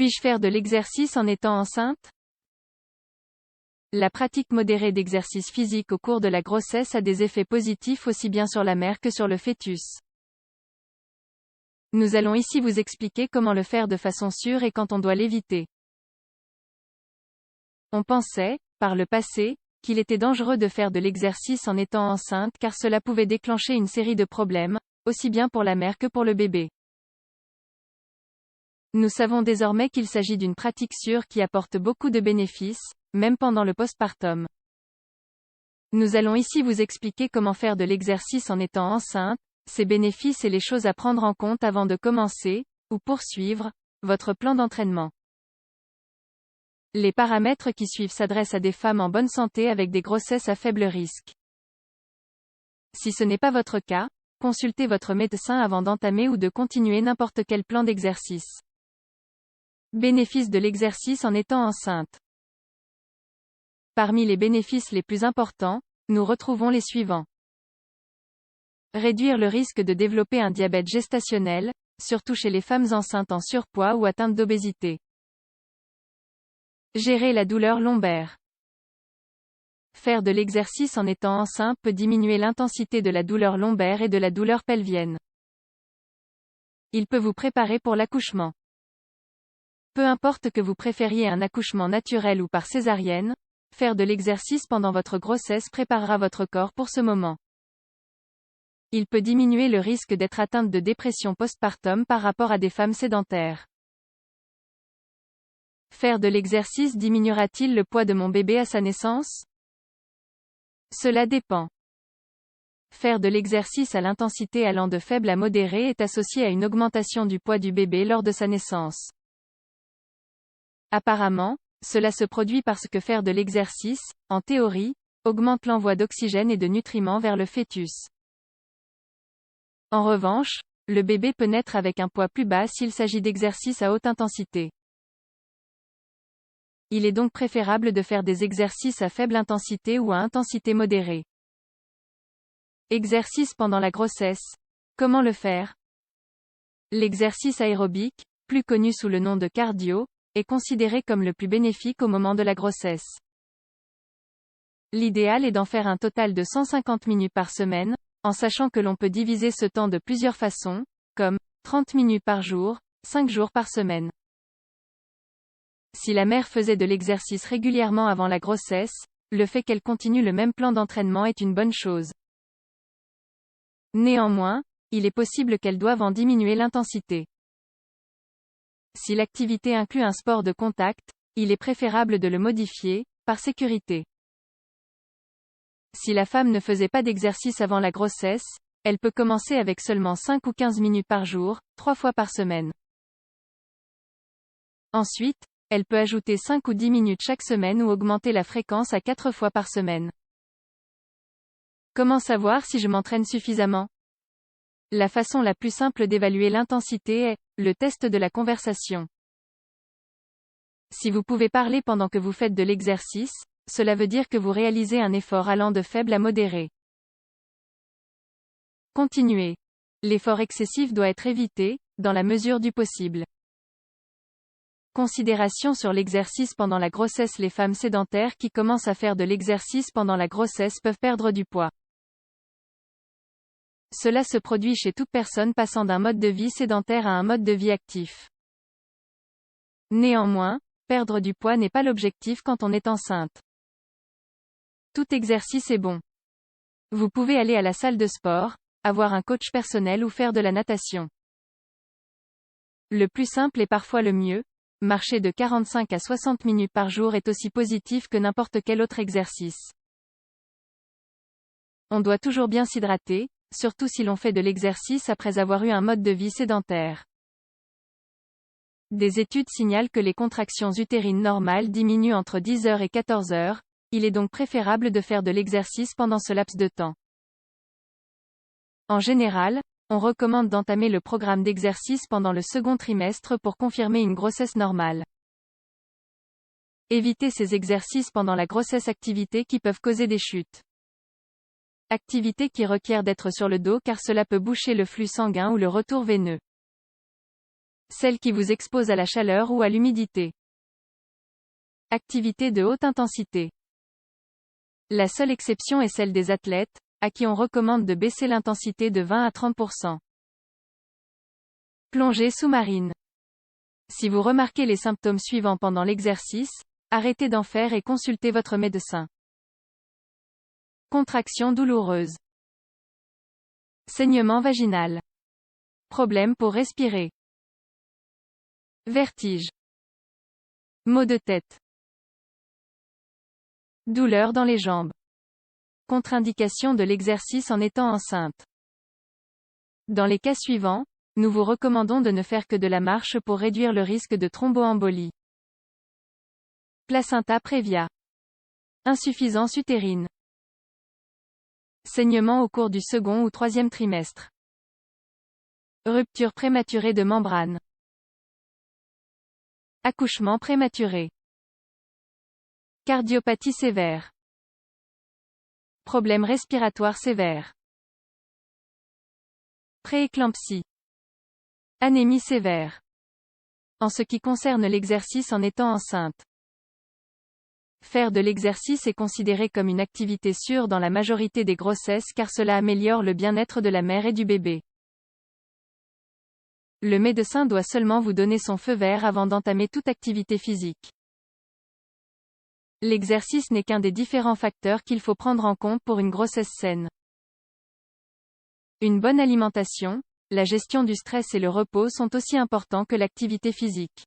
Puis-je faire de l'exercice en étant enceinte? La pratique modérée d'exercice physique au cours de la grossesse a des effets positifs aussi bien sur la mère que sur le fœtus. Nous allons ici vous expliquer comment le faire de façon sûre et quand on doit l'éviter. On pensait, par le passé, qu'il était dangereux de faire de l'exercice en étant enceinte car cela pouvait déclencher une série de problèmes, aussi bien pour la mère que pour le bébé. Nous savons désormais qu'il s'agit d'une pratique sûre qui apporte beaucoup de bénéfices, même pendant le postpartum. Nous allons ici vous expliquer comment faire de l'exercice en étant enceinte, ses bénéfices et les choses à prendre en compte avant de commencer, ou poursuivre, votre plan d'entraînement. Les paramètres qui suivent s'adressent à des femmes en bonne santé avec des grossesses à faible risque. Si ce n'est pas votre cas, consultez votre médecin avant d'entamer ou de continuer n'importe quel plan d'exercice. Bénéfices de l'exercice en étant enceinte. Parmi les bénéfices les plus importants, nous retrouvons les suivants. Réduire le risque de développer un diabète gestationnel, surtout chez les femmes enceintes en surpoids ou atteintes d'obésité. Gérer la douleur lombaire. Faire de l'exercice en étant enceinte peut diminuer l'intensité de la douleur lombaire et de la douleur pelvienne. Il peut vous préparer pour l'accouchement. Peu importe que vous préfériez un accouchement naturel ou par césarienne, faire de l'exercice pendant votre grossesse préparera votre corps pour ce moment. Il peut diminuer le risque d'être atteinte de dépression postpartum par rapport à des femmes sédentaires. Faire de l'exercice diminuera-t-il le poids de mon bébé à sa naissance? Cela dépend. Faire de l'exercice à l'intensité allant de faible à modérée est associé à une augmentation du poids du bébé lors de sa naissance. Apparemment, cela se produit parce que faire de l'exercice, en théorie, augmente l'envoi d'oxygène et de nutriments vers le fœtus. En revanche, le bébé peut naître avec un poids plus bas s'il s'agit d'exercices à haute intensité. Il est donc préférable de faire des exercices à faible intensité ou à intensité modérée. Exercice pendant la grossesse. Comment le faire? L'exercice aérobique, plus connu sous le nom de cardio, est considéré comme le plus bénéfique au moment de la grossesse. L'idéal est d'en faire un total de 150 minutes par semaine, en sachant que l'on peut diviser ce temps de plusieurs façons, comme 30 minutes par jour, 5 jours par semaine. Si la mère faisait de l'exercice régulièrement avant la grossesse, le fait qu'elle continue le même plan d'entraînement est une bonne chose. Néanmoins, il est possible qu'elle doive en diminuer l'intensité. Si l'activité inclut un sport de contact, il est préférable de le modifier, par sécurité. Si la femme ne faisait pas d'exercice avant la grossesse, elle peut commencer avec seulement 5 ou 15 minutes par jour, 3 fois par semaine. Ensuite, elle peut ajouter 5 ou 10 minutes chaque semaine ou augmenter la fréquence à 4 fois par semaine. Comment savoir si je m'entraîne suffisamment? La façon la plus simple d'évaluer l'intensité est le test de la conversation. Si vous pouvez parler pendant que vous faites de l'exercice, cela veut dire que vous réalisez un effort allant de faible à modéré. Continuez. L'effort excessif doit être évité, dans la mesure du possible. Considération sur l'exercice pendant la grossesse. Les femmes sédentaires qui commencent à faire de l'exercice pendant la grossesse peuvent perdre du poids. Cela se produit chez toute personne passant d'un mode de vie sédentaire à un mode de vie actif. Néanmoins, perdre du poids n'est pas l'objectif quand on est enceinte. Tout exercice est bon. Vous pouvez aller à la salle de sport, avoir un coach personnel ou faire de la natation. Le plus simple est parfois le mieux. Marcher de 45 à 60 minutes par jour est aussi positif que n'importe quel autre exercice. On doit toujours bien s'hydrater, surtout si l'on fait de l'exercice après avoir eu un mode de vie sédentaire. Des études signalent que les contractions utérines normales diminuent entre 10 heures et 14 heures, il est donc préférable de faire de l'exercice pendant ce laps de temps. En général, on recommande d'entamer le programme d'exercice pendant le second trimestre pour confirmer une grossesse normale. Évitez ces exercices pendant la grossesse. Activités qui peuvent causer des chutes. Activités qui requièrent d'être sur le dos car cela peut boucher le flux sanguin ou le retour veineux. Celle qui vous expose à la chaleur ou à l'humidité. Activité de haute intensité. La seule exception est celle des athlètes, à qui on recommande de baisser l'intensité de 20 à 30%. Plongée sous-marine. Si vous remarquez les symptômes suivants pendant l'exercice, arrêtez d'en faire et consultez votre médecin. Contraction douloureuse. Saignement vaginal. Problème pour respirer. Vertige. Maux de tête. Douleur dans les jambes. Contre-indication de l'exercice en étant enceinte. Dans les cas suivants, nous vous recommandons de ne faire que de la marche pour réduire le risque de thromboembolie. Placenta prévia. Insuffisance utérine. Saignement au cours du second ou troisième trimestre. Rupture prématurée de membrane. Accouchement prématuré. Cardiopathie sévère. Problème respiratoire sévère. Prééclampsie. Anémie sévère. En ce qui concerne l'exercice en étant enceinte. Faire de l'exercice est considéré comme une activité sûre dans la majorité des grossesses car cela améliore le bien-être de la mère et du bébé. Le médecin doit seulement vous donner son feu vert avant d'entamer toute activité physique. L'exercice n'est qu'un des différents facteurs qu'il faut prendre en compte pour une grossesse saine. Une bonne alimentation, la gestion du stress et le repos sont aussi importants que l'activité physique.